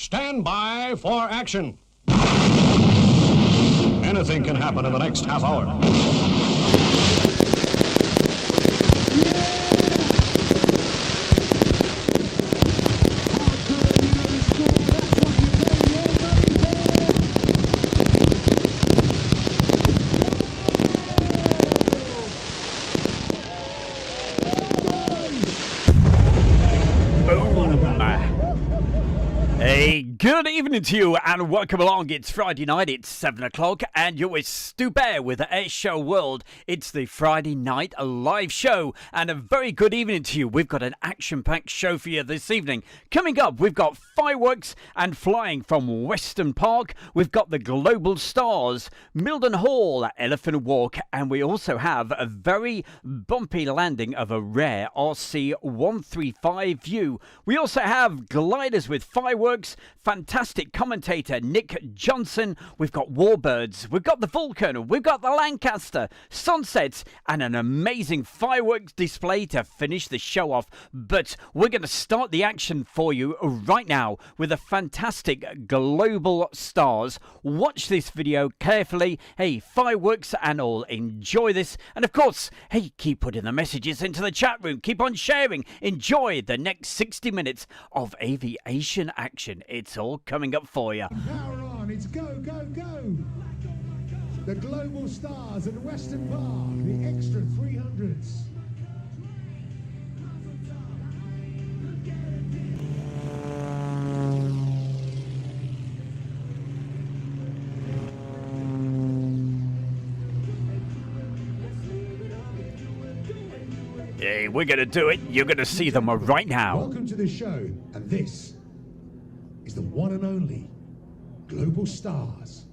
Stand by for action. Anything can happen in the next half hour. Good evening to you and welcome along. It's Friday night, it's 7 o'clock and you're with Stu Bear with the Airshow World. It's the Friday night live show and a very good evening to you. We've got an action-packed show for you this evening. Coming up, we've got fireworks and flying from Weston Park. We've got the Global Stars, Milden Hall, Elephant Walk, and we also have a very bumpy landing of a rare RC135 view. We also have gliders with fireworks, fantastic commentator Nick Johnson, we've got Warbirds, we've got the Vulcan, we've got the Lancaster, sunsets, and an amazing fireworks display to finish the show off. But we're going to start the action for you right now with the fantastic Global Stars. Watch this video carefully. Hey, fireworks and all, enjoy this. And of course, hey, keep putting the messages into the chat room. Keep on sharing. Enjoy the next 60 minutes of aviation action. It's all coming up for you. Power on, it's go, go, go. The Global Stars at Weston Park, the extra 300s. Hey, we're going to do it. You're going to see them right now. Welcome to the show, and this is the one and only Global Stars.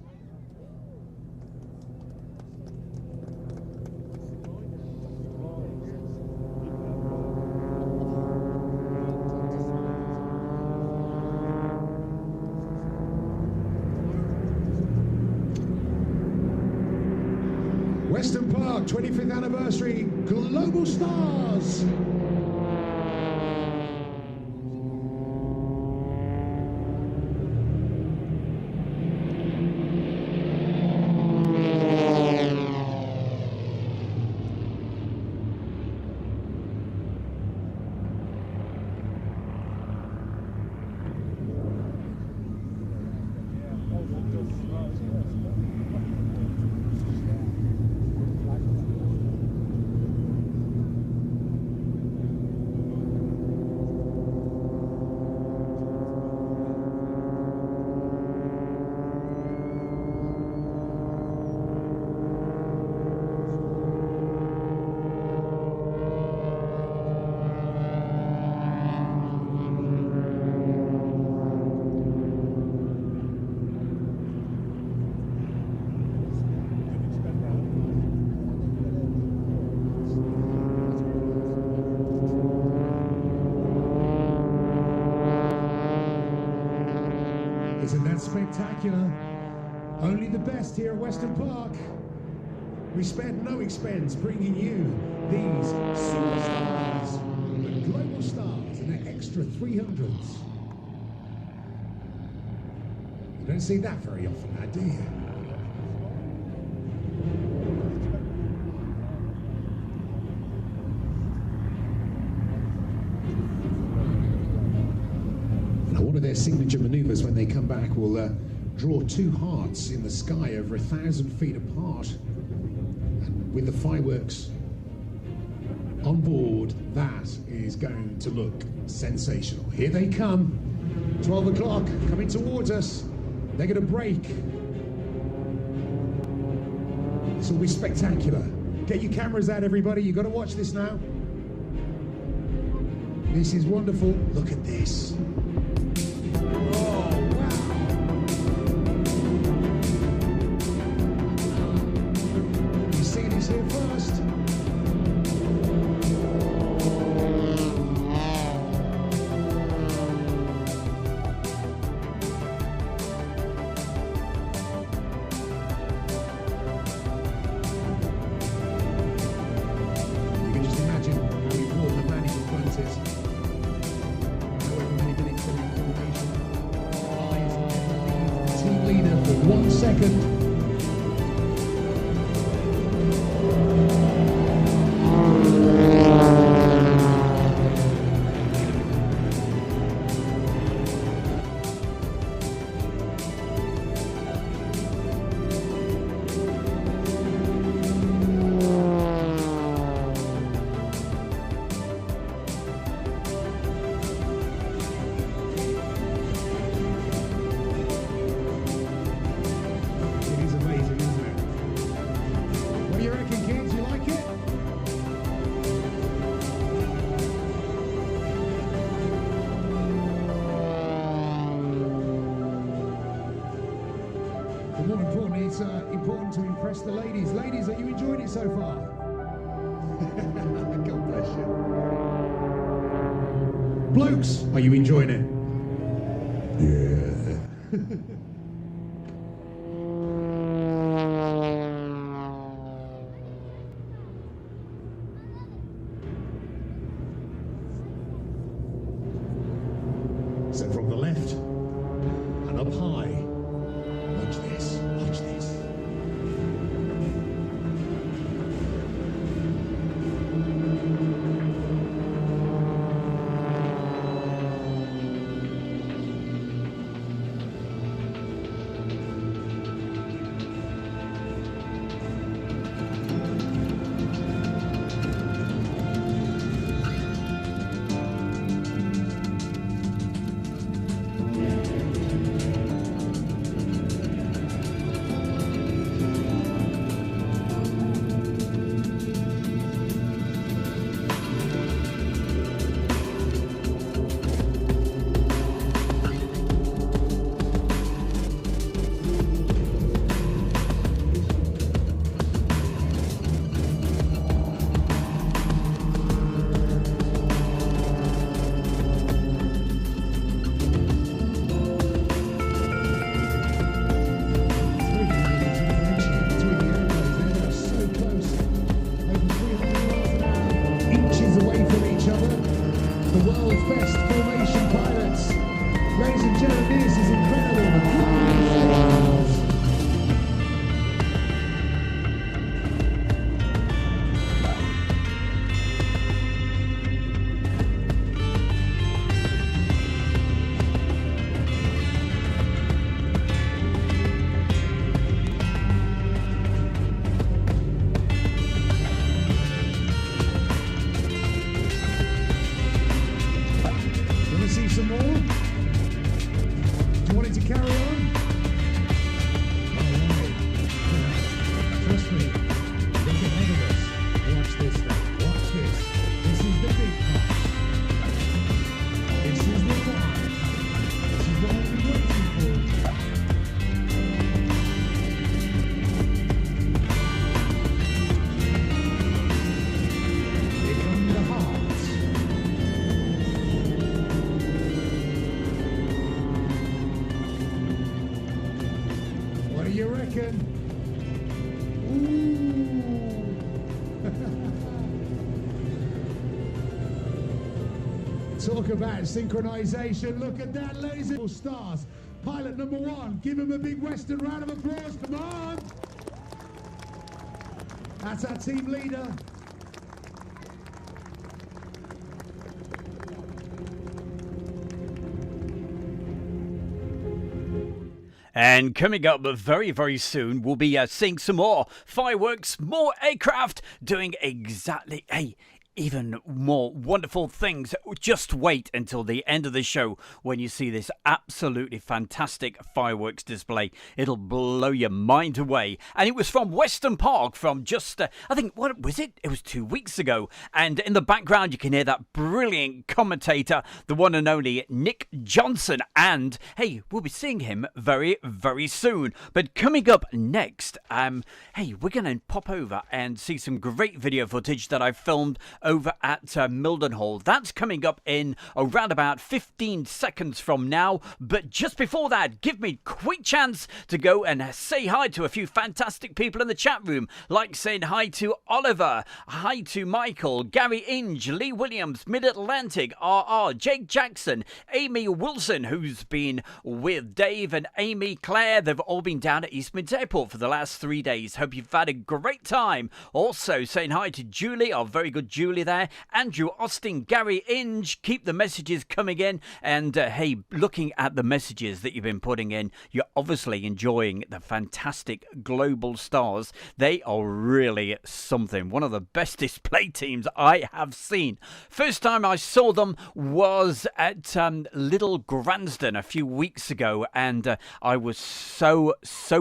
Weston Park, 25th anniversary, Global Stars. Isn't that spectacular? Only the best here at Weston Park. We spared no expense bringing you these superstars, the Global Stars and their extra 300s. You don't see that very often now, do you? One of their signature maneuvers when they come back will draw two hearts in the sky over 1,000 feet apart. And with the fireworks on board, that is going to look sensational. Here they come, 12 o'clock, coming towards us. They're going to break. This will be spectacular. Get your cameras out, everybody. You've got to watch this now. This is wonderful. Look at this. Here first. You can just imagine how important the management front is. However many minutes 1 second. More importantly, it's important to impress the ladies. Ladies, are you enjoying it so far? God bless you. Blokes, are you enjoying it? Yeah. So from the left and up high. Watch this, watch this. Some more? Do you want it to carry on? Alright. Trust me. Look ahead of us. Watch this now. Watch this. This is the big part. This is the one. This is what we've been waiting for. Here come the hearts. What do you reckon? Ooh. Talk about synchronization. Look at that, ladies and stars. Pilot number 1. Give him a big Weston round of applause. Come on. That's our team leader. And coming up very, very soon, we'll be seeing some more fireworks, more aircraft doing exactly, even more wonderful things. Just wait until the end of the show when you see this absolutely fantastic fireworks display. It'll blow your mind away. And it was from Weston Park from just, I think, what was it? It was 2 weeks ago. And in the background, you can hear that brilliant commentator, the one and only Nick Johnson. And, hey, we'll be seeing him very, very soon. But coming up next, we're going to pop over and see some great video footage that I filmed over at Mildenhall. That's coming up in around about 15 seconds from now. But just before that, give me a quick chance to go and say hi to a few fantastic people in the chat room, like saying hi to Oliver, hi to Michael, Gary Inge, Lee Williams, Mid-Atlantic, RR, Jake Jackson, Amy Wilson, who's been with Dave and Amy Claire. They've all been down at East Mids Airport for the last 3 days. Hope you've had a great time. Also saying hi to Julie, our very good Julie there, Andrew Austin, Gary Inge. Keep the messages coming in. And hey, looking at the messages that you've been putting in, you're obviously enjoying the fantastic Global Stars. They are really something. One of the best display teams I have seen. First time I saw them was at Little Gransden a few weeks ago, and I was so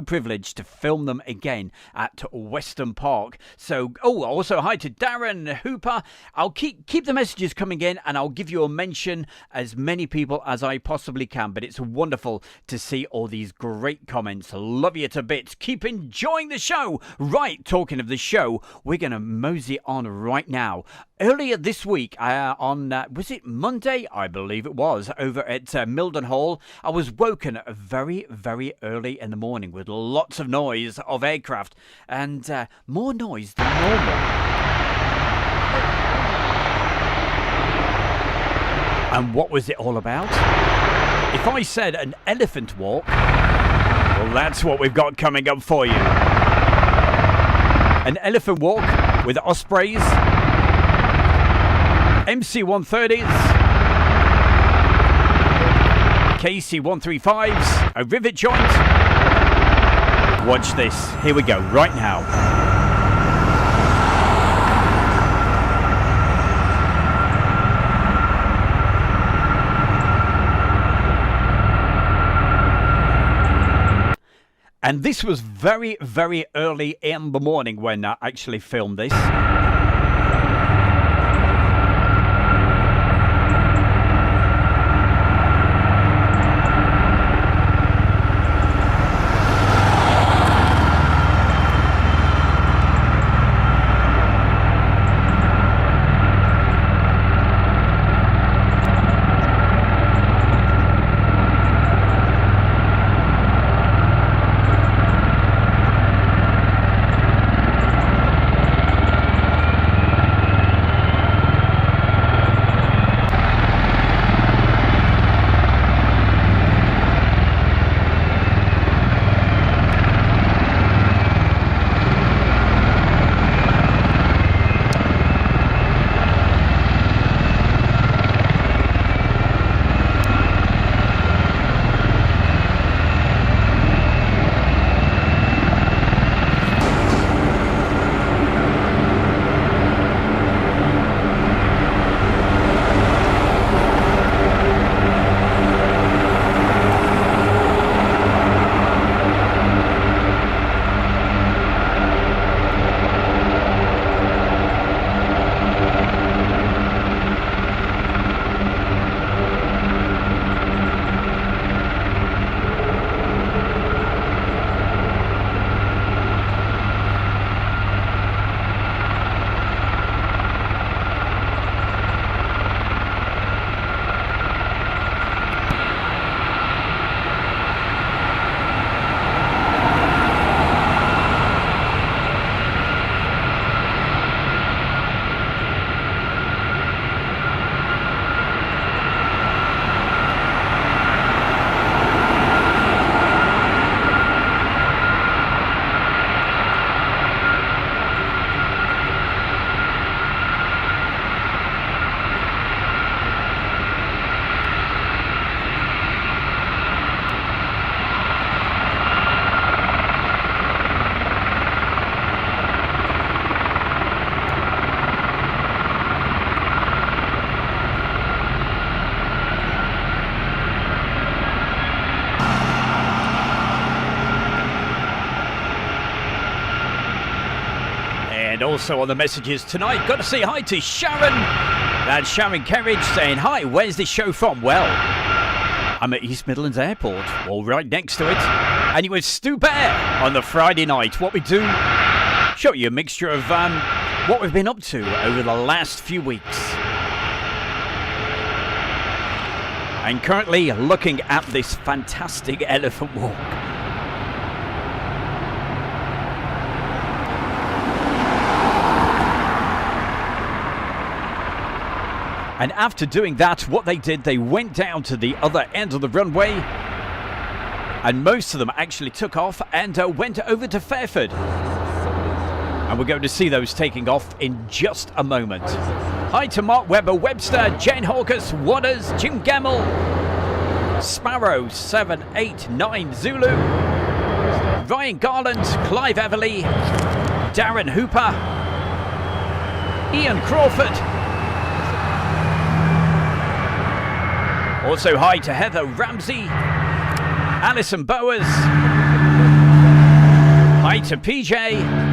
privileged to film them again at Weston Park. So, also hi to Darren Hooper. I'll keep the messages coming in, and I'll give you a mention as many people as I possibly can. But it's wonderful to see all these great comments. Love you to bits. Keep enjoying the show. Right, talking of the show, we're going to mosey on right now. Earlier this week, on, was it Monday? I believe it was, over at Mildenhall, I was woken very, very early in the morning with lots of noise of aircraft, and more noise than normal. And what was it all about? If I said an elephant walk, well, that's what we've got coming up for you. An elephant walk with Ospreys, MC-130s, KC-135s, a rivet joint. Watch this. Here we go, right now. And this was very, very early in the morning when I actually filmed this. And also on the messages tonight, got to say hi to Sharon. That's Sharon Kerridge saying, hi, where's this show from? Well, I'm at East Midlands Airport, all right next to it. And you were Stu Bear on the Friday night. What we do, show you a mixture of what we've been up to over the last few weeks. And currently looking at this fantastic elephant walk. And after doing that, what they did, they went down to the other end of the runway, and most of them actually took off and went over to Fairford. And we're going to see those taking off in just a moment. Hi to Mark Webber, Webster, Jane Hawkins, Waters, Jim Gemmell, Sparrow 789 Zulu, Ryan Garland, Clive Everly, Darren Hooper, Ian Crawford. Also hi to Heather Ramsey, Alison Bowers, hi to PJ.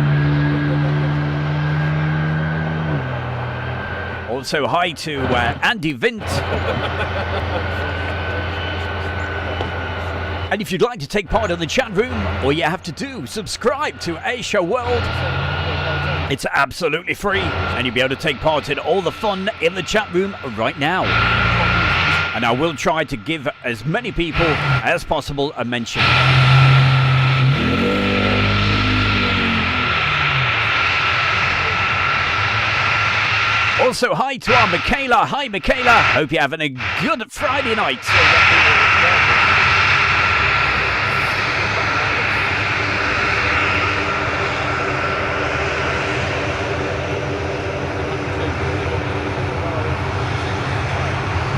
Also hi to Andy Vint. And if you'd like to take part in the chat room, all you have to do, subscribe to Airshow World. It's absolutely free, and you'll be able to take part in all the fun in the chat room right now. And I will try to give as many people as possible a mention. Also, hi to our Michaela. Hi, Michaela. Hope you're having a good Friday night.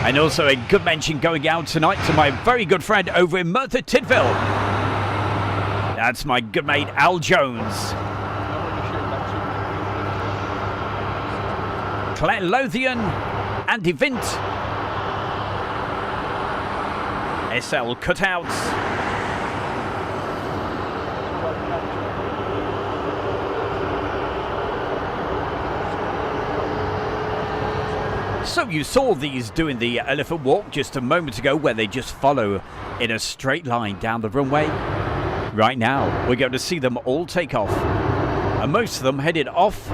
And also a good mention going out tonight to my very good friend over in Merthyr Tydfil. That's my good mate Al Jones. Claire Lothian, Andy Vint, SL Cutouts, so you saw these doing the elephant walk just a moment ago, where they just follow in a straight line down the runway. Right now we're going to see them all take off, and most of them headed off.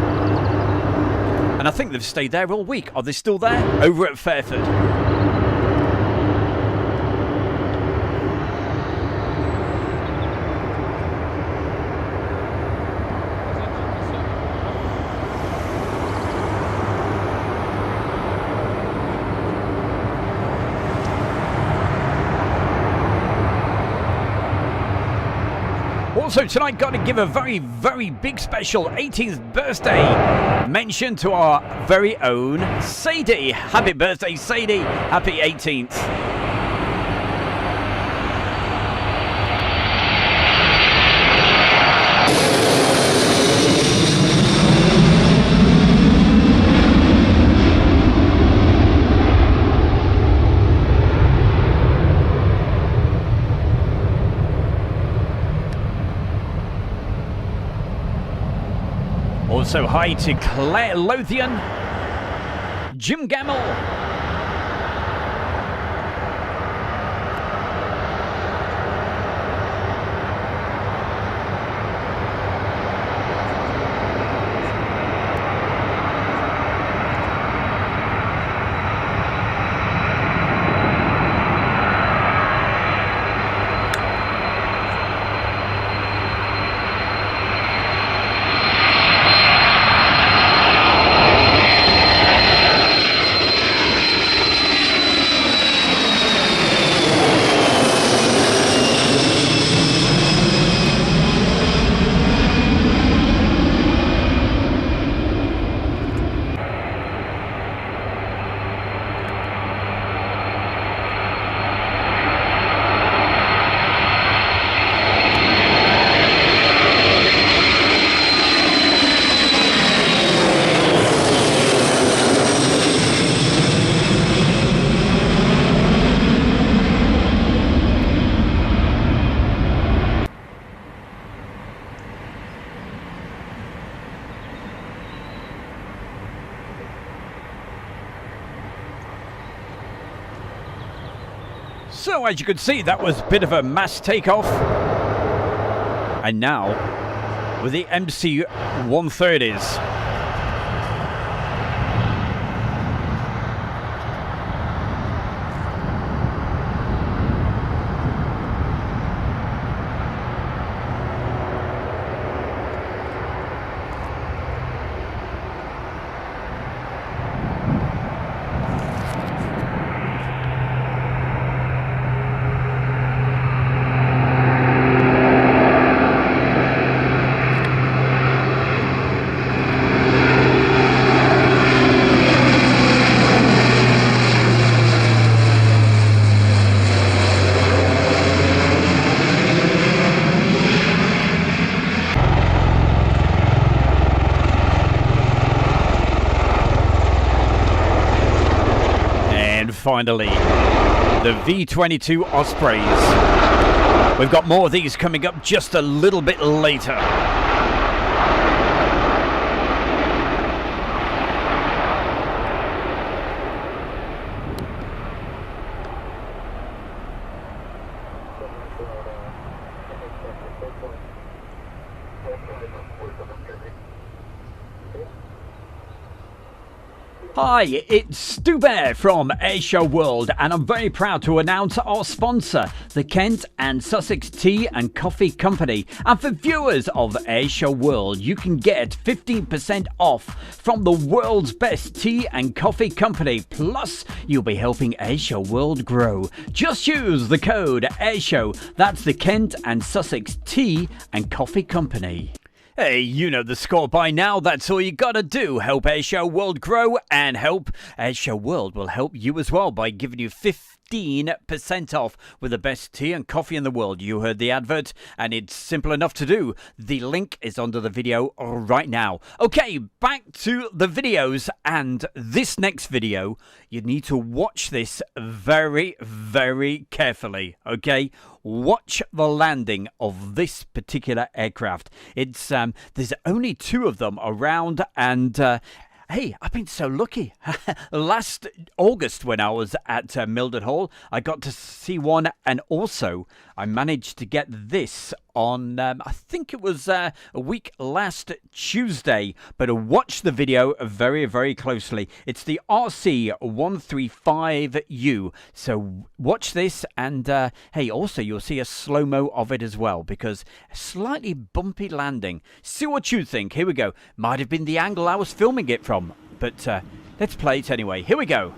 And I think they've stayed there all week. Are they still there? Over at Fairford. Also tonight, got to give a very, very big special 18th birthday mention to our very own Sadie. Happy birthday, Sadie. Happy 18th. Also hi to Claire Lothian, Jim Gemmell, So as you can see, that was a bit of a mass takeoff. And now, with the MC-130s, finally. The V-22 Ospreys. We've got more of these coming up just a little bit later. Hi, it's Stu Bear from Airshow World, and I'm very proud to announce our sponsor, the Kent and Sussex Tea and Coffee Company. And for viewers of Airshow World, you can get 15% off from the world's best tea and coffee company. Plus, you'll be helping Airshow World grow. Just use the code Airshow. That's the Kent and Sussex Tea and Coffee Company. Hey, you know the score by now. That's all you gotta do. Help Airshow World grow, and help Airshow World will help you as well by giving you 15% off with the best tea and coffee in the world. You heard the advert, and it's simple enough to do. The link is under the video right now. Okay, back to the videos, and this next video, you need to watch this very, very carefully, okay? Watch the landing of this particular aircraft. It's there's only 2 of them around, and hey, I've been so lucky. Last August, when I was at Mildred Hall, I got to see one, and also I managed to get this on, I think it was a week last Tuesday. But watch the video very, very closely. It's the RC135U. So watch this, and hey, also you'll see a slow-mo of it as well, because a slightly bumpy landing. See what you think. Here we go. Might have been the angle I was filming it from, but let's play it anyway. Here we go.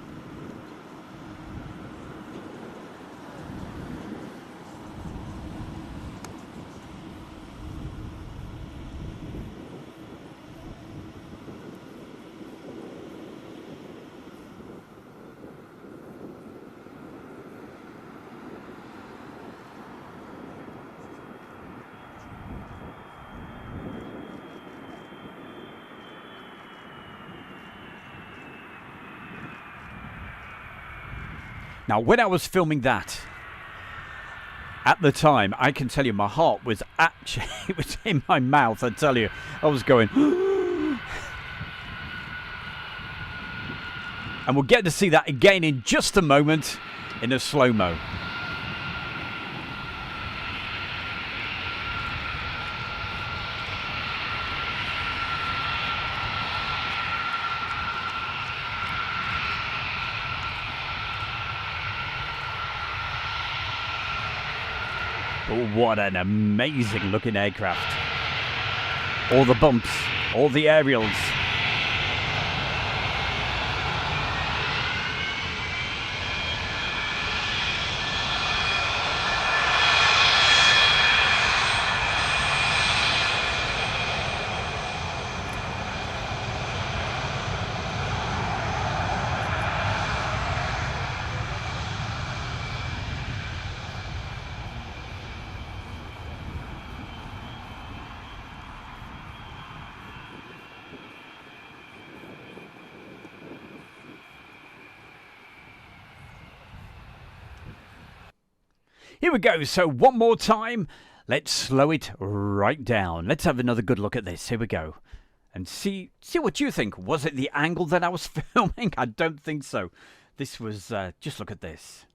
Now, when I was filming that, at the time, I can tell you my heart was actually, it was in my mouth, I tell you. I was going, and we'll get to see that again in just a moment in a slow-mo. What an amazing looking aircraft. All the bumps, all the aerials. Here we go. So one more time. Let's slow it right down. Let's have another good look at this. Here we go. And see what you think. Was it the angle that I was filming? I don't think so. This was, just look at this.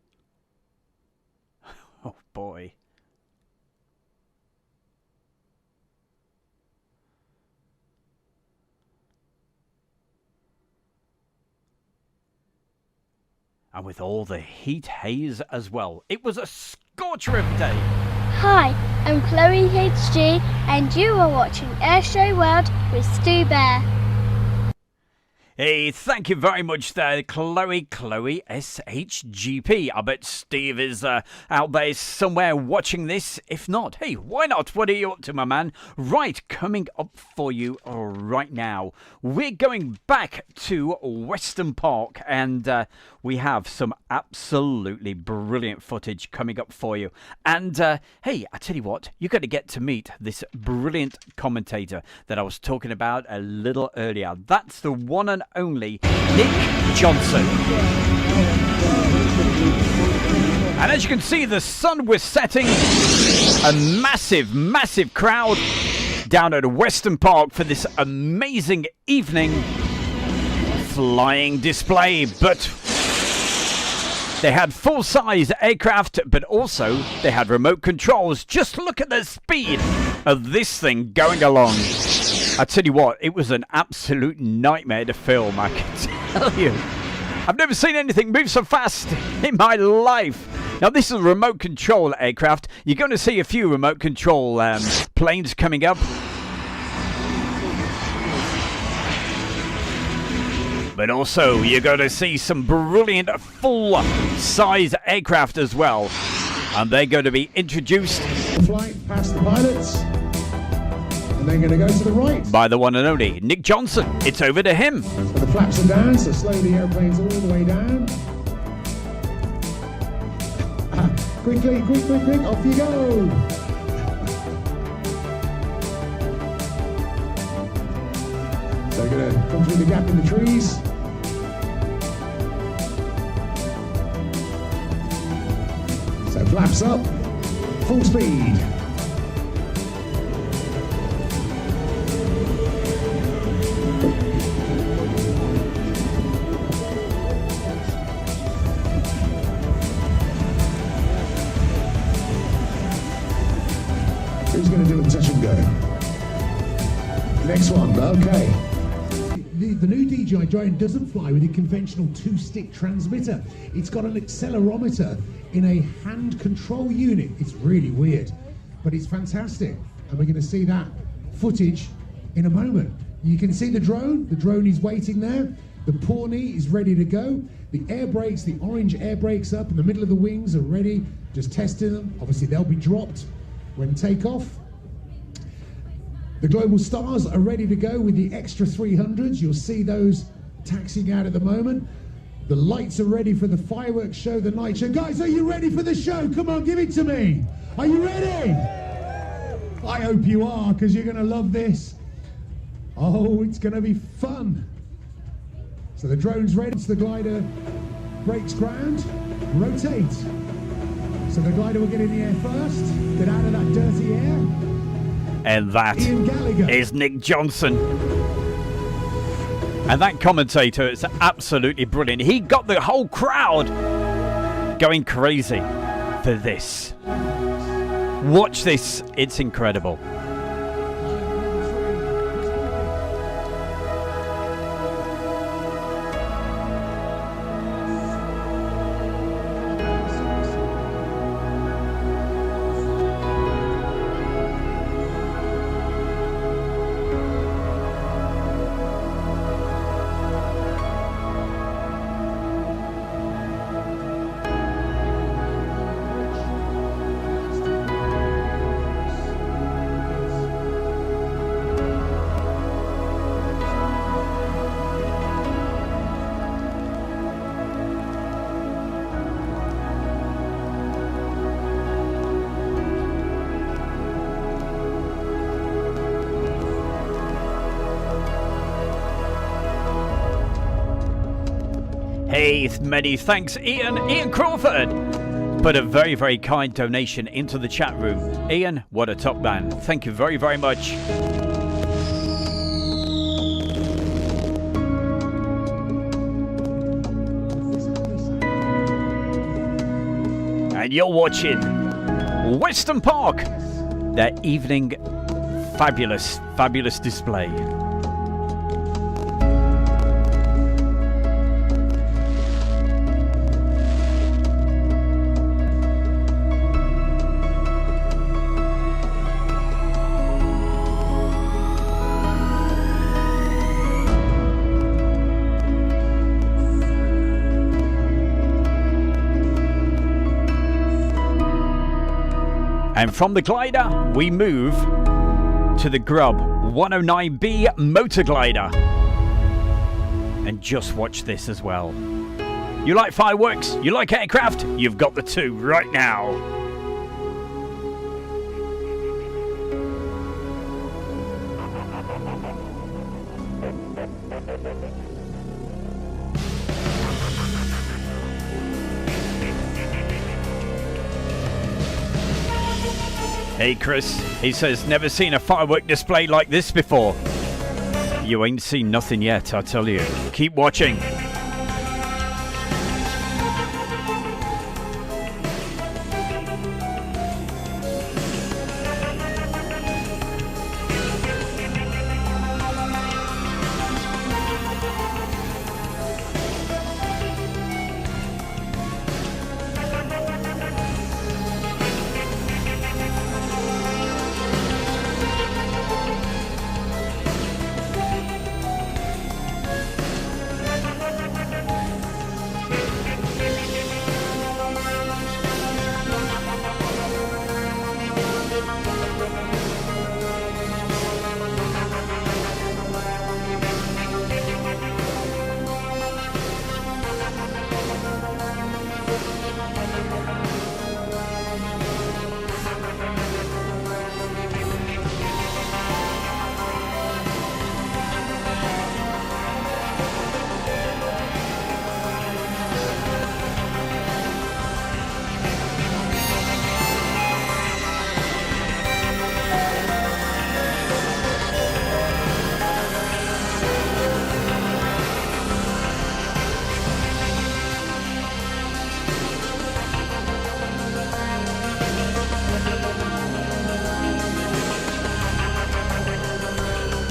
Oh boy. And with all the heat haze as well. It was a scorcher of a day. Hi, I'm Chloe HG, and you are watching Airshow World with Stu Bear. Hey, thank you very much there, Chloe SHGP. I bet Steve is out there somewhere watching this. If not, hey, why not? What are you up to, my man? Right, coming up for you right now. We're going back to Weston Park, and we have some absolutely brilliant footage coming up for you. And hey, I tell you what, you're going to get to meet this brilliant commentator that I was talking about a little earlier. That's the one and only Nick Johnson. And as you can see, the sun was setting. A massive, massive crowd down at Weston Park for this amazing evening flying display. But they had full-size aircraft, but also they had remote controls. Just look at the speed of this thing going along. I tell you what, it was an absolute nightmare to film, I can tell you. I've never seen anything move so fast in my life. Now, this is a remote control aircraft. You're going to see a few remote control planes coming up. But also, you're going to see some brilliant full-size aircraft as well. And they're going to be introduced. Flight past the pilots. And they're going to go to the right. By the one and only Nick Johnson. It's over to him. So the flaps are down, so slow the airplanes all the way down. Quickly, quick, off you go. So we're going to come through the gap in the trees. So flaps up, full speed. Who's going to do a touch and go? Next one, okay. The new DJI drone doesn't fly with a conventional two-stick transmitter. It's got an accelerometer in a hand control unit. It's really weird, but it's fantastic. And we're going to see that footage in a moment. You can see the drone. The drone is waiting there. The Pawnee is ready to go. The air brakes, the orange air brakes up in the middle of the wings are ready. Just testing them. Obviously, they'll be dropped when takeoff. The Global Stars are ready to go with the extra 300s. You'll see those taxiing out at the moment. The lights are ready for the fireworks show, the night show. Guys, are you ready for the show? Come on, give it to me. Are you ready? I hope you are, because you're going to love this. Oh, it's going to be fun. So the drone's ready. The glider breaks ground, rotate. So the glider will get in the air first, get out of that dirty air. And that is Nick Johnson. And that commentator is absolutely brilliant. He got the whole crowd going crazy for this. Watch this, it's incredible. Hey, many thanks, Ian Crawford. Put a very, very kind donation into the chat room. Ian, what a top man. Thank you very, very much. And you're watching Weston Park, their evening fabulous, fabulous display. And from the glider, we move to the Grub 109B motor glider. And just watch this as well. You like fireworks? You like aircraft? You've got the two right now. Hey, Chris. He says, never seen a firework display like this before. You ain't seen nothing yet, I tell you. Keep watching.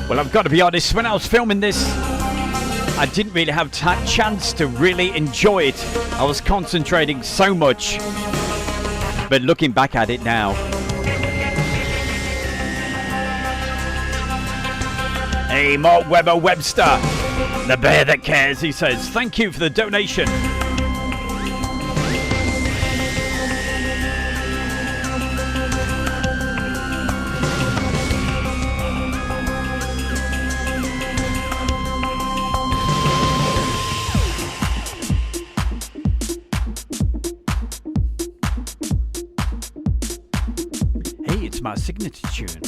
Well, I've got to be honest, when I was filming this, I didn't really have chance to really enjoy it. I was concentrating so much. But looking back at it now, hey, Mark Webber Webster, the bear that cares, he says, thank you for the donation. My signature tune.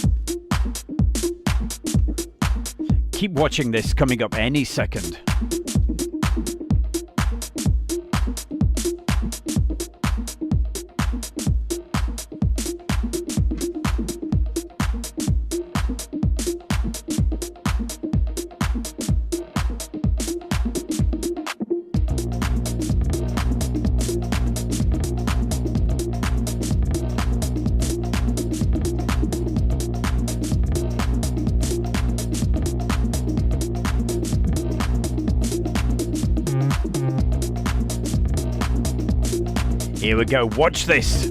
Keep watching this, coming up any second. Here we go, watch this.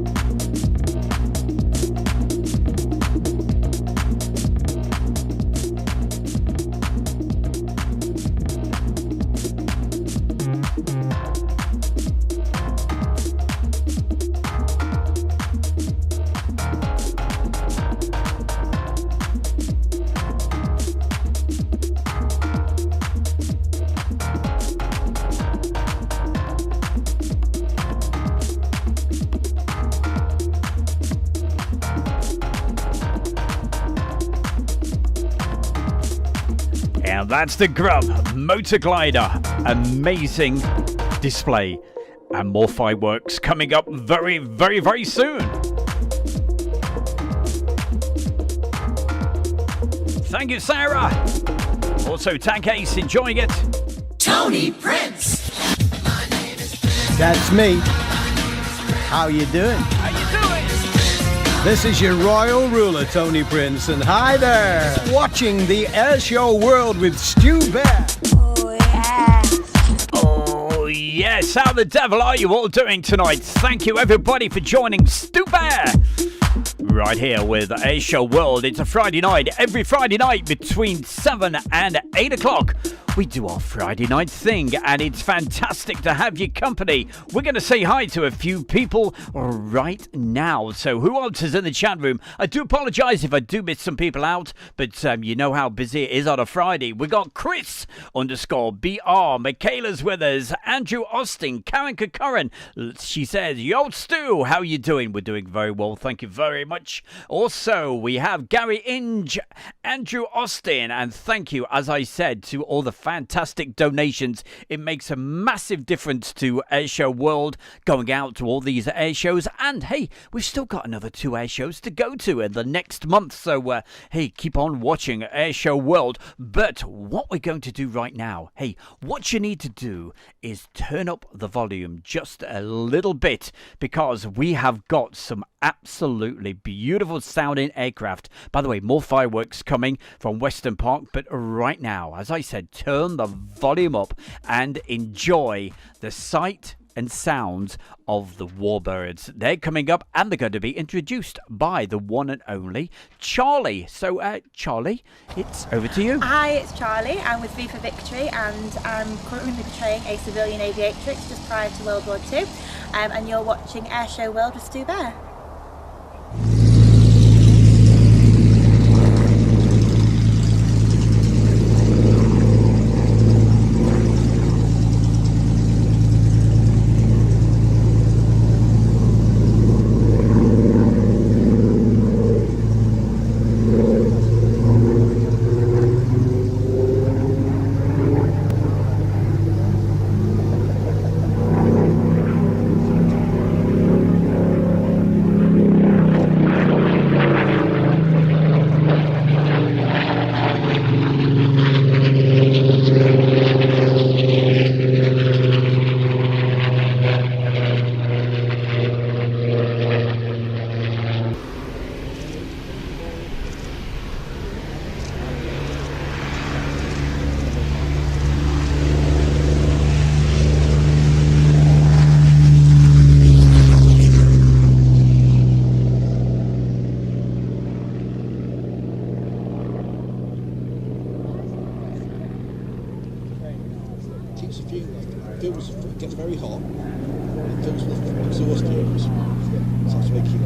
That's the Grub Motor Glider. Amazing display. And more fireworks coming up very, very, very soon. Thank you, Sarah. Also, Tank Ace enjoying it. Tony Prince. That's me. How you doing? How you doing? This is your royal ruler, Tony Prince, and hi there! Watching the Airshow World with Stu Bear. Oh, yeah. Oh, yes. How the devil are you all doing tonight? Thank you, everybody, for joining Stu Bear. Right here with Airshow World. It's a Friday night. Every Friday night between 7 and 8 o'clock. We do our Friday night thing, and it's fantastic to have your company. We're going to say hi to a few people right now. So who else is in the chat room? I do apologise if I do miss some people out, but you know how busy it is on a Friday. We got Chris_BR, Michaela's with us, Andrew Austin, Karen Kakaran. She says, yo, Stu, how you doing? We're doing very well, thank you very much. Also, we have Gary Inge, Andrew Austin, and thank you, as I said, to all the fantastic donations. It makes a massive difference to Airshow World, going out to all these air shows. And hey, we've still got another 2 air shows to go to in the next month. So hey, keep on watching Airshow World. But what we're going to do right now, hey, what you need to do is turn up the volume just a little bit, because we have got some absolutely beautiful sounding aircraft. By the way, more fireworks coming from Weston Park, but right now, as I said, turn the volume up and enjoy the sight and sounds of the warbirds. They're coming up, and they're going to be introduced by the one and only Charlie. So Charlie, it's over to you. Hi, it's Charlie. I'm with V for Victory, and I'm currently portraying a civilian aviatrix just prior to World War II, and you're watching Airshow World with Stu Bear. It gets very hot, it fills with exhaust fumes, so that's why I keep it.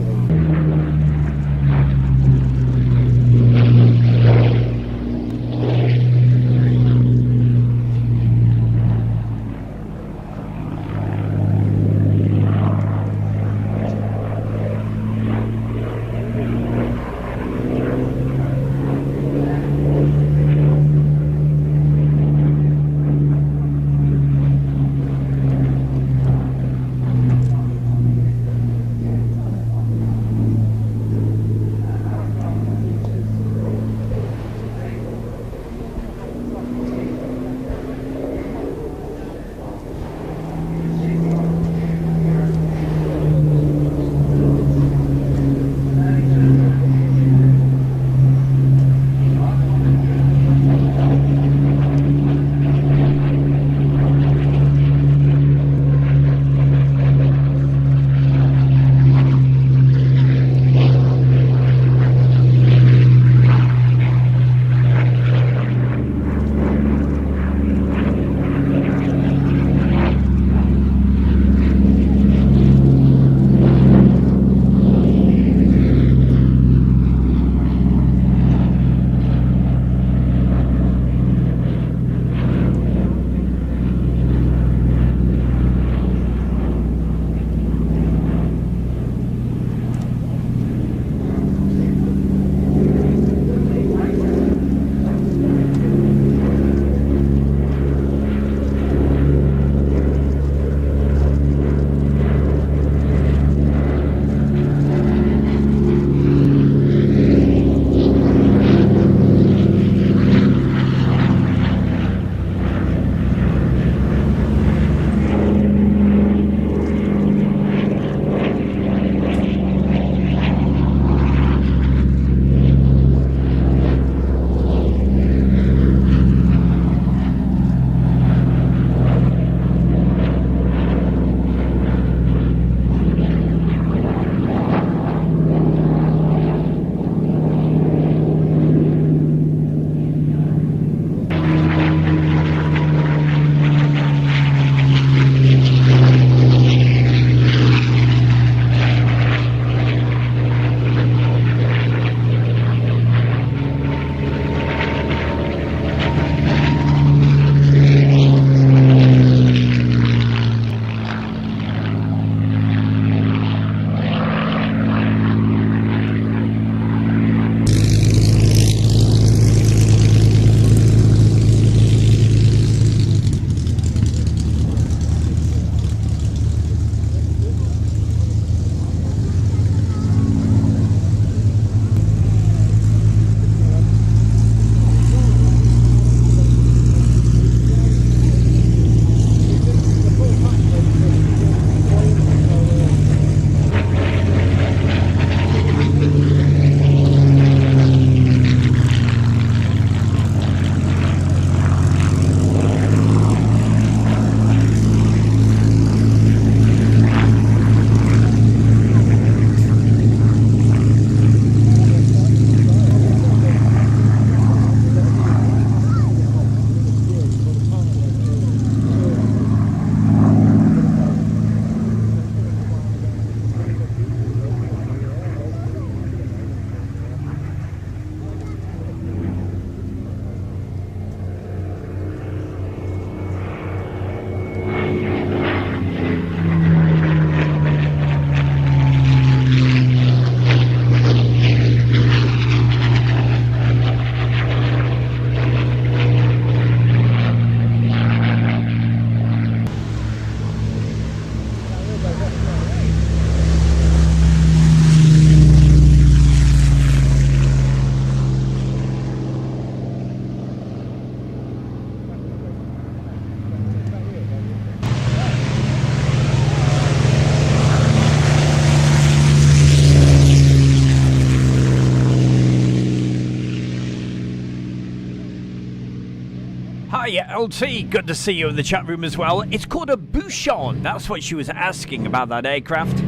LT, good to see you in the chat room as well. It's called a Bouchon. That's what she was asking about that aircraft.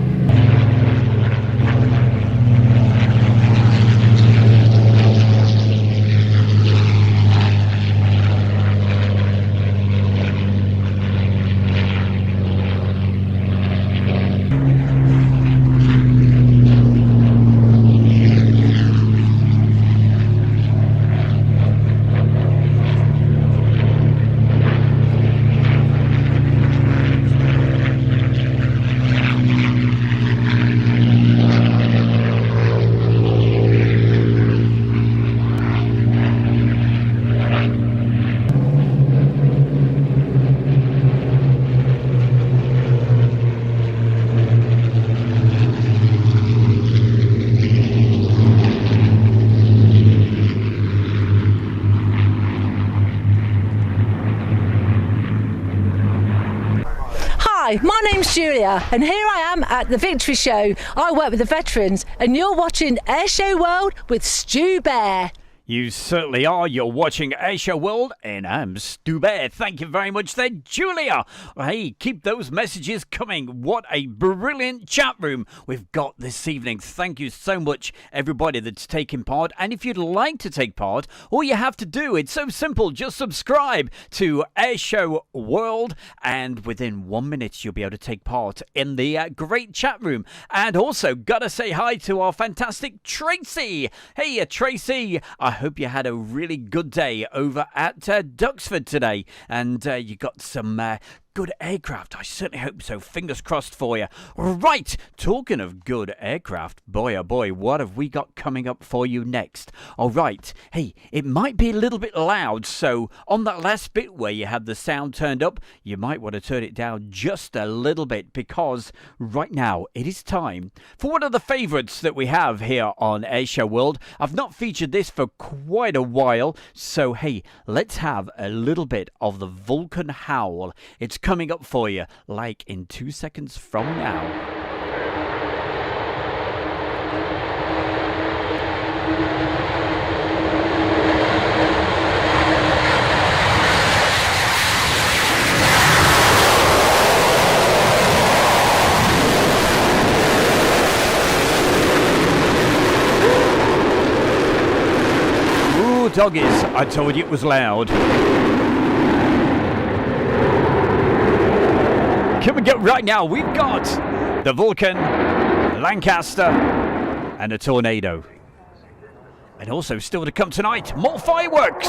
Hi, my name's Julia, and here I am at the Victory Show. I work with the veterans, and you're watching Airshow World with Stu Bear. You certainly are. You're watching Airshow World, and I'm Stu Bear. Thank you very much there, Julia. Hey, keep those messages coming. What a brilliant chat room we've got this evening. Thank you so much, everybody that's taking part. And if you'd like to take part, all you have to do, it's so simple. Just subscribe to Airshow World, and within 1 minute, you'll be able to take part in the great chat room. And also, gotta say hi to our fantastic Tracy. Hey, Tracy, I hope you had a really good day over at Duxford today, and you got some good aircraft. I certainly hope so. Fingers crossed for you. Right, talking of good aircraft, boy oh boy, what have we got coming up for you next? All right, hey, it might be a little bit loud, so on that last bit where you had the sound turned up, you might want to turn it down just a little bit, because right now it is time for one of the favourites that we have here on Airshow World. I've not featured this for quite a while, so hey, let's have a little bit of the Vulcan Howl. It's coming up for you like in 2 seconds from now. Ooh, doggies, I told you it was loud. Coming up right now, we've got the Vulcan, Lancaster, and a Tornado. And also still to come tonight, more fireworks!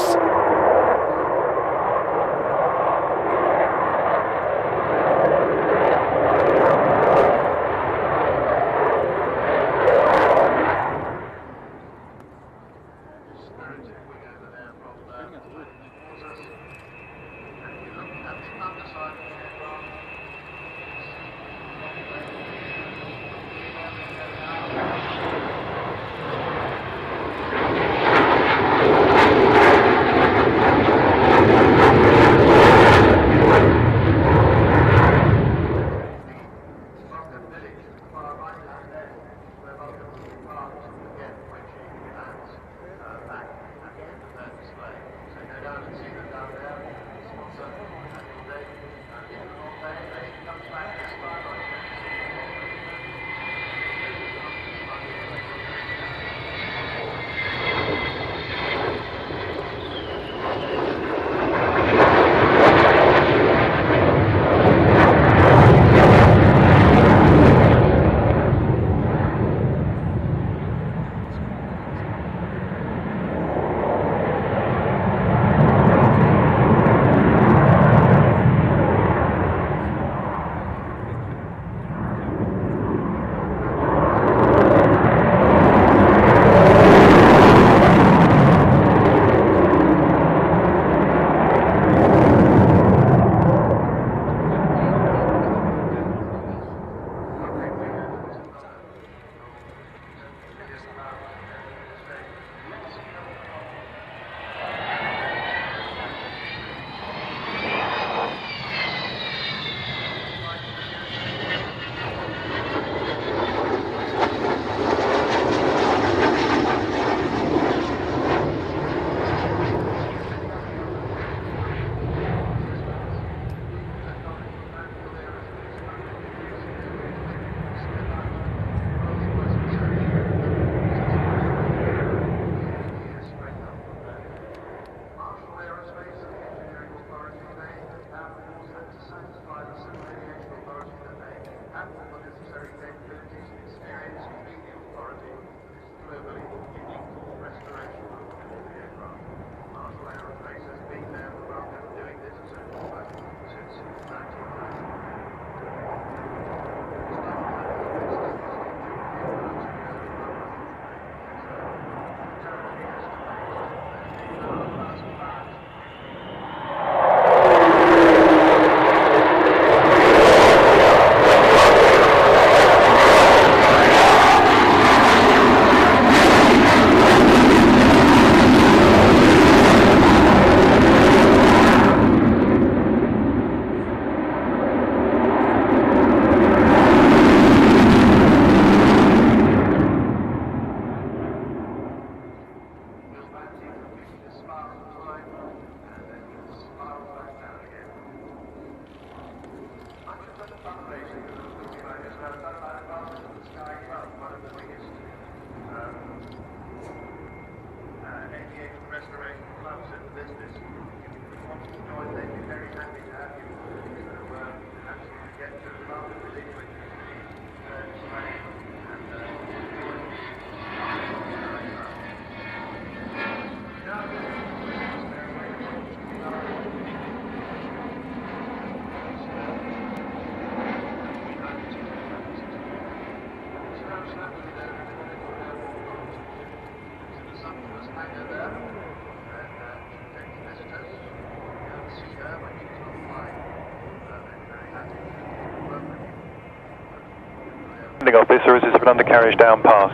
Landing officer, is this an undercarriage down pass?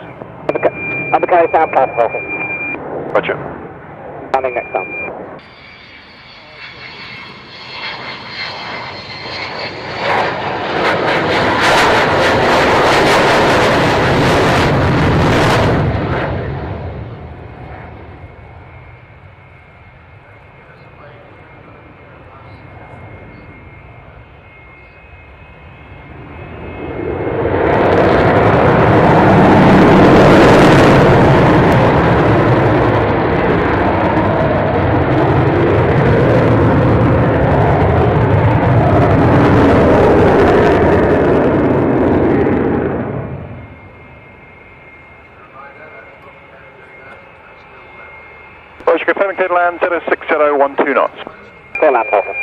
Undercarriage down pass, Roger. Landing next time. Roger, confirming clear to land 06012 knots. Clear land, Falcon.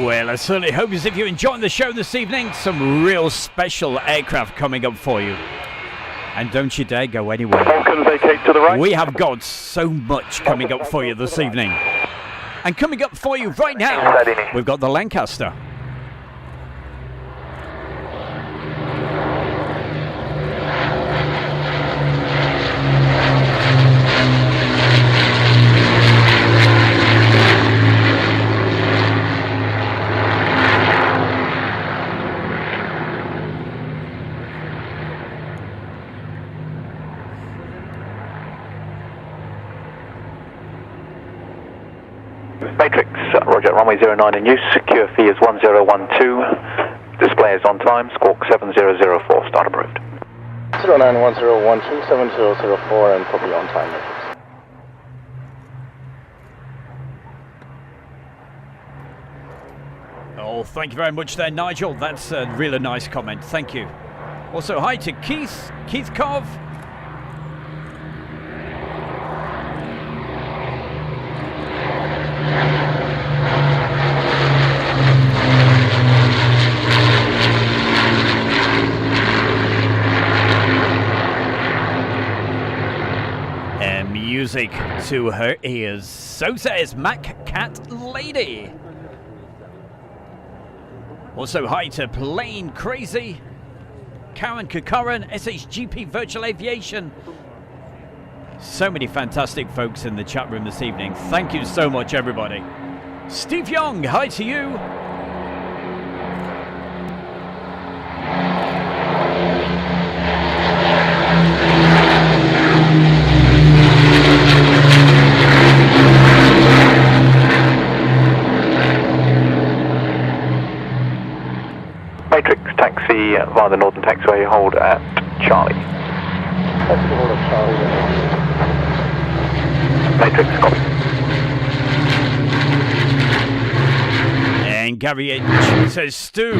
Well, I certainly hope as if you're enjoying the show this evening, some real special aircraft coming up for you. And don't you dare go anywhere. Falcon, vacate to the right. We have got so much coming up for you this evening. And coming up for you right now, we've got the Lancaster. Matrix, Roger, runway 09 in use, secure fee is 1012, display is on time, squawk 7004, start approved. 091012 7004 and copy on time, Matrix. Oh, thank you very much there, Nigel. That's a really nice comment. Thank you. Also, hi to Keith Cov. And music to her ears. So says Mac Cat Lady. Also, hi to Plane Crazy, Karen Kukaran, SHGP Virtual Aviation. So many fantastic folks in the chat room this evening. Thank you so much, everybody. Steve Young, hi to you. Matrix, taxi via the Northern Taxiway, hold at Charlie. Taxi hold at Charlie. Matrix, copy. And Gary H says, Stu,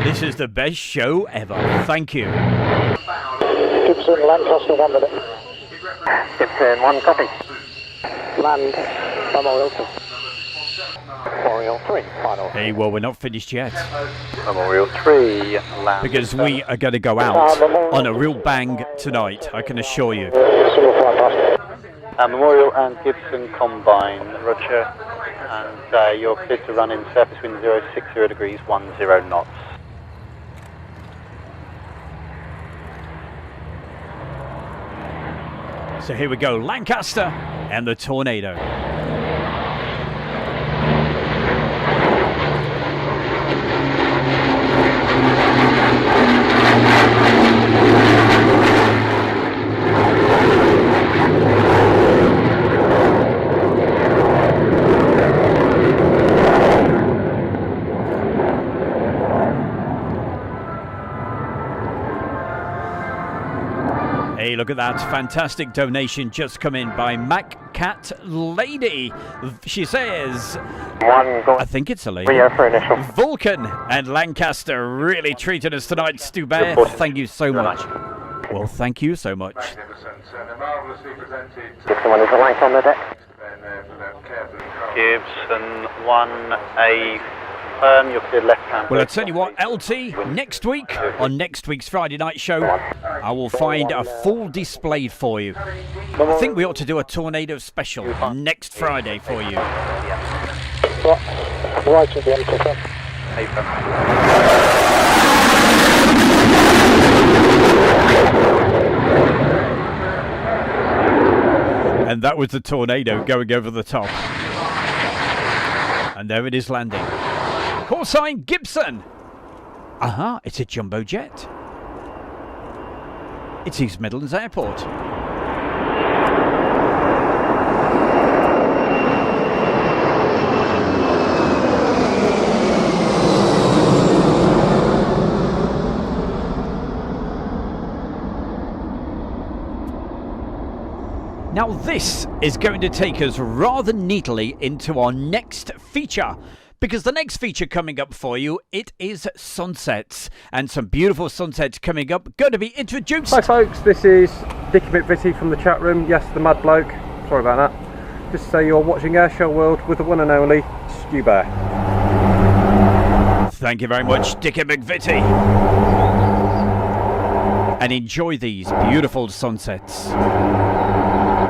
this is the best show ever. Thank you. Gibson, Lancaster, 1 minute. Gibson, 1 copy. Land, Memorial 2. Memorial 3, final. Hey, well, we're not finished yet. Memorial 3, land. Because we are going to go out on a real bang tonight, I can assure you. Memorial and Gibson combine, Roger. And you're clear to run in surface wind 060 degrees, 10 knots. So here we go, Lancaster and the Tornado. Hey, look at that fantastic donation just come in by Mac Cat Lady. She says, I think it's a lady. Vulcan and Lancaster really treated us tonight, Stu Bear. Thank you so much. Well, thank you so much. Someone is a light on the deck. Gibson 1A. Confirm you're clear left hand. Well, I tell you what, LT, next week, on next week's Friday night show, I will find a full display for you. I think we ought to do a tornado special next Friday for you. Right at the end, confirm. And that was the tornado going over the top. And there it is landing. Call sign Gibson. Aha, it's a jumbo jet. It's East Midlands Airport. Now this is going to take us rather neatly into our next feature. Because the next feature coming up for you, it is sunsets. And some beautiful sunsets coming up, going to be introduced. Hi folks, this is Dickie McVitie from the chat room. Yes, the mad bloke. Sorry about that. Just say you're watching Airshow World with the one and only Stu Bear. Thank you very much, Dickie McVitie. And enjoy these beautiful sunsets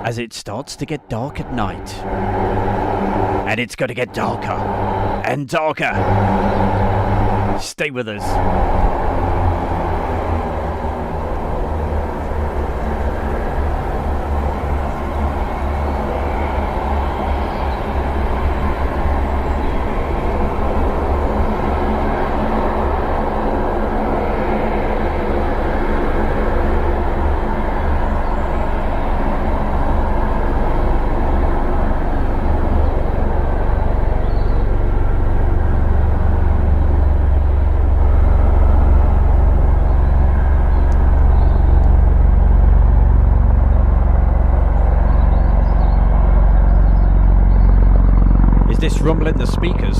as it starts to get dark at night. And it's going to get darker and darker. Stay with us. Rumbling the speakers.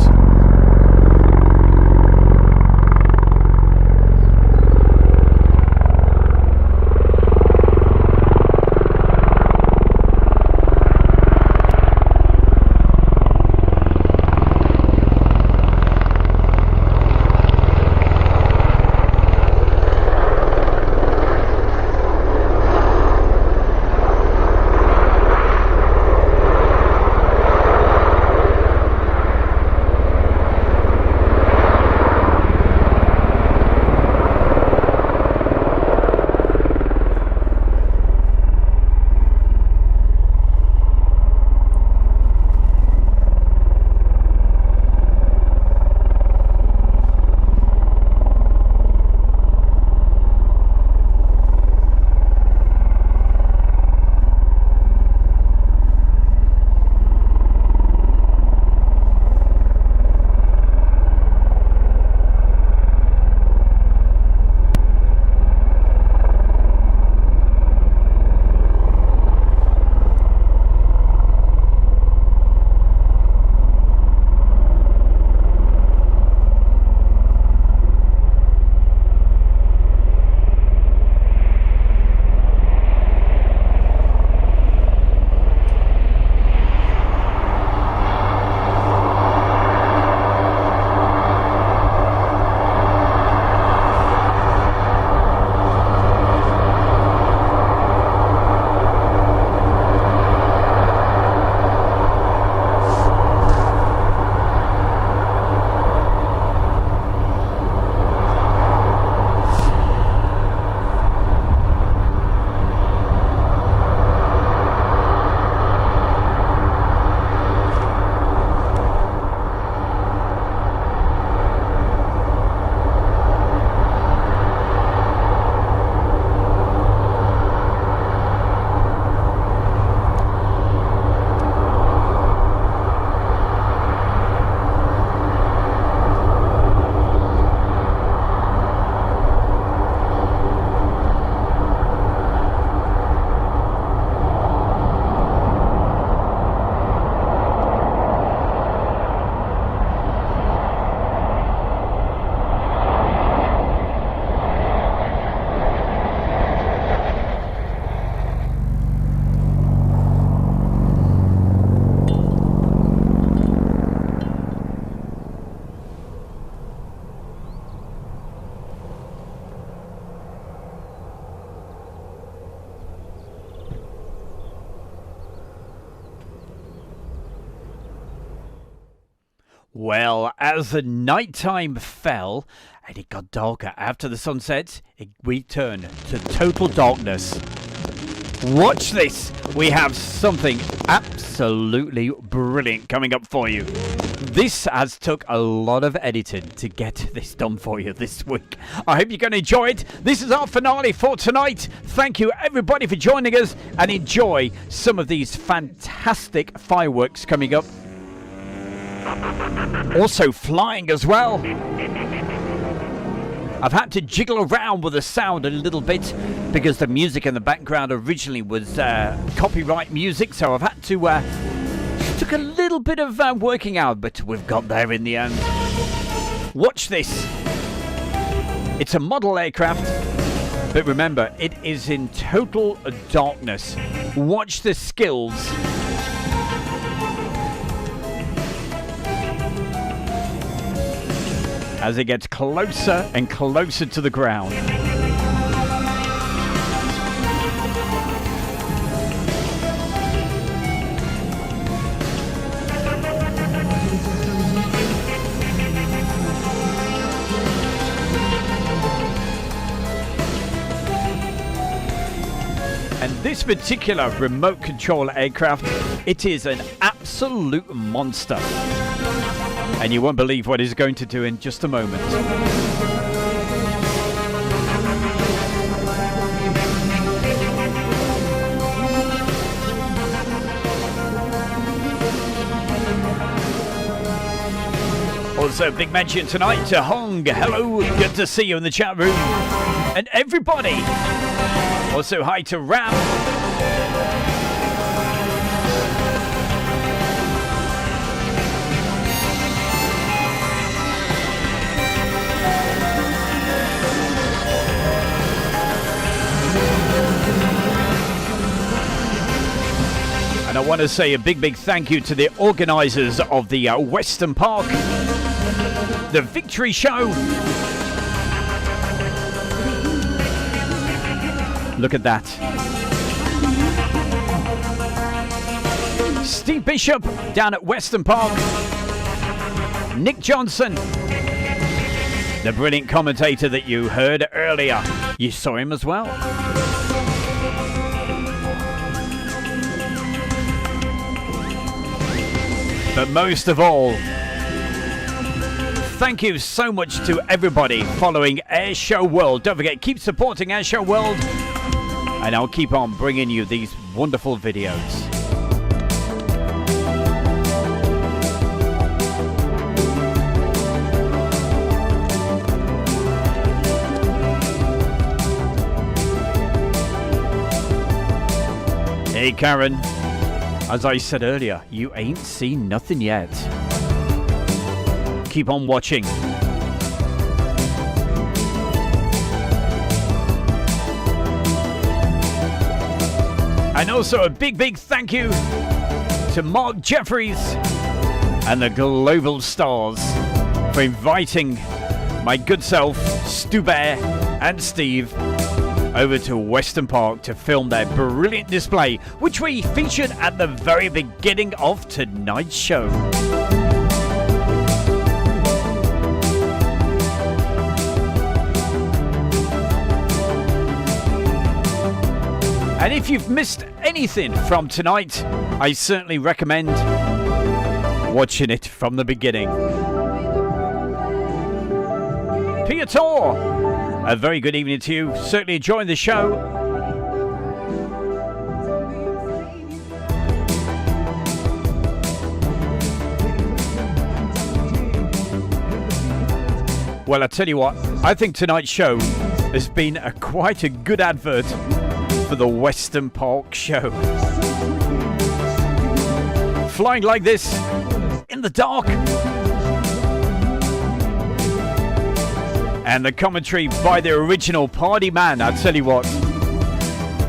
Well, as the nighttime fell and it got darker after the sunset, we turned to total darkness. Watch this. We have something absolutely brilliant coming up for you. This has took a lot of editing to get this done for you this week. I hope you're going to enjoy it. This is our finale for tonight. Thank you everybody for joining us, and enjoy some of these fantastic fireworks coming up. Also flying as well. I've had to jiggle around with the sound a little bit because the music in the background originally was copyright music, so I've had to took a little bit of working out, but we've got there in the end. Watch this. It's a model aircraft, but remember, it is in total darkness. Watch the skills. As it gets closer and closer to the ground. And this particular remote control aircraft, it is an absolute monster. And you won't believe what it's going to do in just a moment. Also, big mention tonight to Hong. Hello, good to see you in the chat room. And everybody. Also, hi to Ram. And I want to say a big thank you to the organisers of the Weston Park, the Victory Show. Look at that. Steve Bishop down at Weston Park. Nick Johnson, the brilliant commentator that you heard earlier. You saw him as well. But most of all, thank you so much to everybody following Airshow World. Don't forget, keep supporting Airshow World, and I'll keep on bringing you these wonderful videos. Hey Karen, as I said earlier, you ain't seen nothing yet. Keep on watching. And also a big thank you to Mark Jeffries and the Global Stars for inviting my good self, Stu Bear and Steve over to Weston Park to film their brilliant display, which we featured at the very beginning of tonight's show. And if you've missed anything from tonight, I certainly recommend watching it from the beginning. Peter, a very good evening to you. Certainly enjoying the show. Well, I tell you what, I think tonight's show has been quite a good advert for the Weston Park show. Flying like this in the dark. And the commentary by the original party man, I tell you what,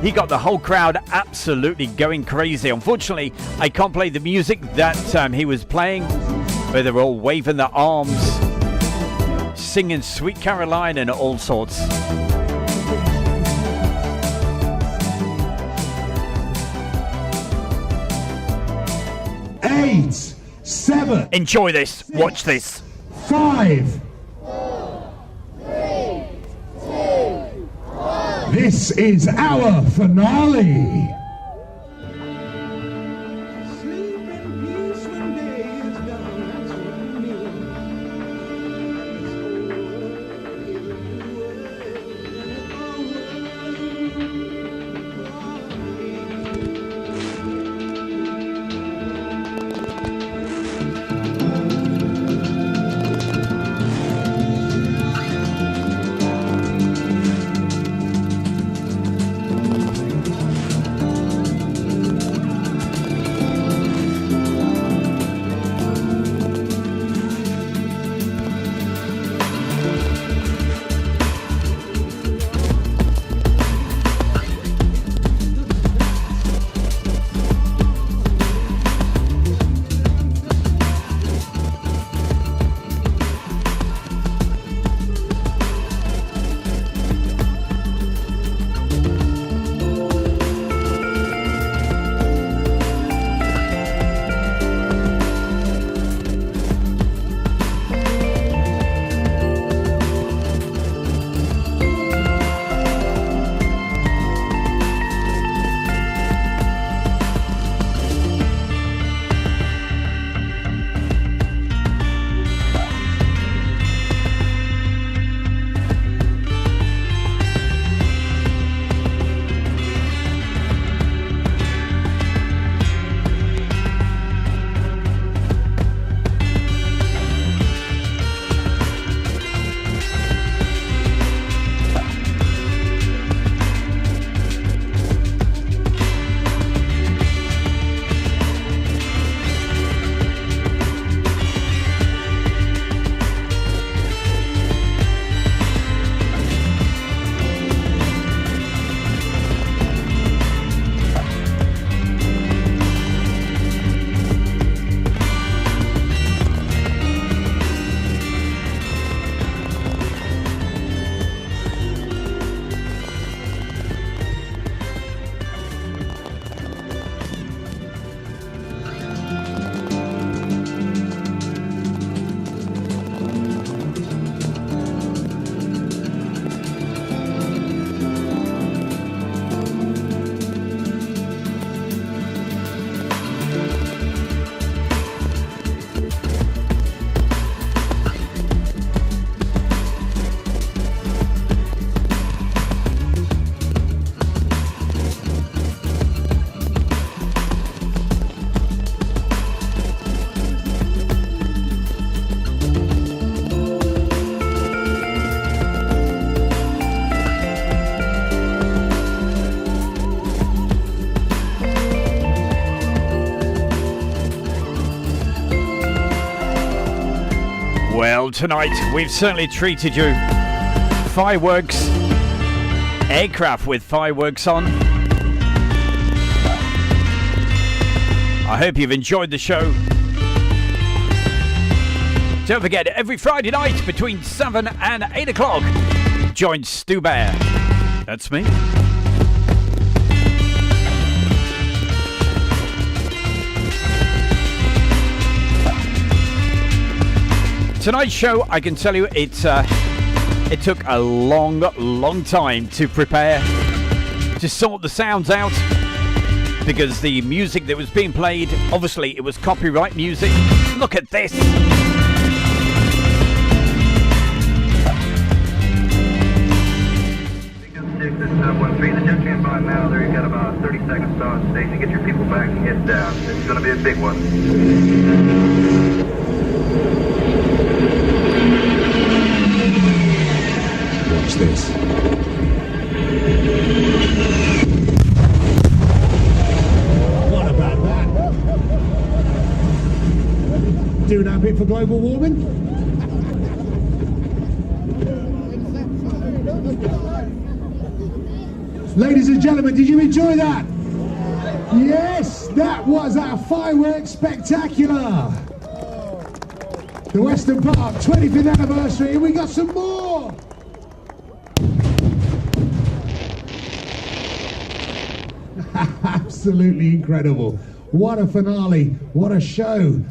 he got the whole crowd absolutely going crazy. Unfortunately, I can't play the music that he was playing, but they're all waving their arms, singing Sweet Caroline and all sorts. 8, 7, 7. Enjoy this. 6, Watch this. 5. This is our finale. Well, tonight we've certainly treated you. Fireworks, aircraft with fireworks on. I hope you've enjoyed the show. Don't forget, every Friday night between 7 and 8 o'clock, join Stu Bear. That's me. Tonight's show, I can tell you, it took a long time to prepare, to sort the sounds out, because the music that was being played, obviously it was copyright music. Look at this! The jet can by now, there you've got about 30 seconds on stage to get your people back and get down. It's going to be a big one. Watch this. What about that? Doing that bit for global warming? Ladies and gentlemen, did you enjoy that? Yes, that was our fireworks spectacular. The Weston Park 25th anniversary, and we got some more. Absolutely incredible. What a finale, what a show.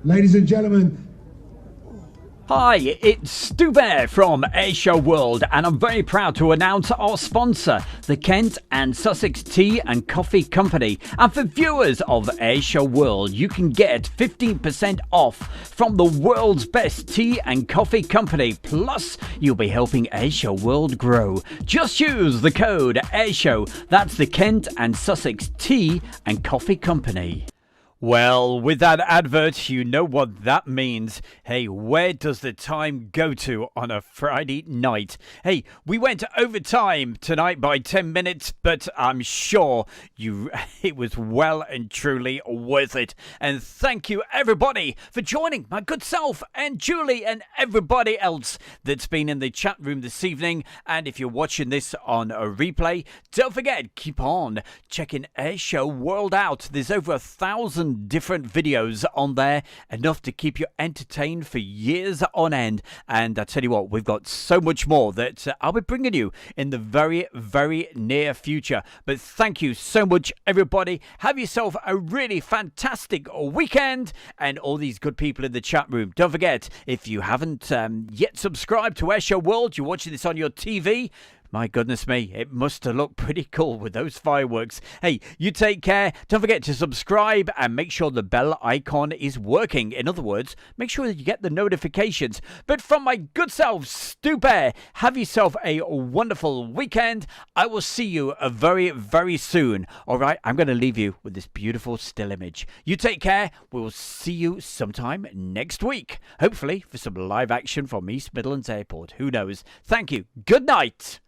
Ladies and gentlemen, Hi, it's Stu Bear from Airshow World, and I'm very proud to announce our sponsor, the Kent and Sussex Tea and Coffee Company. And for viewers of Airshow World, you can get 15% off from the world's best tea and coffee company. Plus, you'll be helping Airshow World grow. Just use the code Airshow. That's the Kent and Sussex Tea and Coffee Company. Well, with that advert, you know what that means. Hey, where does the time go to on a Friday night? Hey, we went over time tonight by 10 minutes, but I'm sure it was well and truly worth it. And thank you, everybody, for joining my good self and Julie and everybody else that's been in the chat room this evening. And if you're watching this on a replay, don't forget, keep on checking Airshow World out. There's over 1,000 different videos on there, enough to keep you entertained for years on end. And I tell you what, we've got so much more that I'll be bringing you in the very, very near future. But thank you so much, everybody. Have yourself a really fantastic weekend, and all these good people in the chat room. Don't forget, if you haven't yet subscribed to Airshow World, you're watching this on your TV. My goodness me, it must have looked pretty cool with those fireworks. Hey, you take care. Don't forget to subscribe and make sure the bell icon is working. In other words, make sure that you get the notifications. But from my good self, Stu Bear, have yourself a wonderful weekend. I will see you very, very soon. All right, I'm going to leave you with this beautiful still image. You take care. We'll see you sometime next week. Hopefully for some live action from East Midlands Airport. Who knows? Thank you. Good night.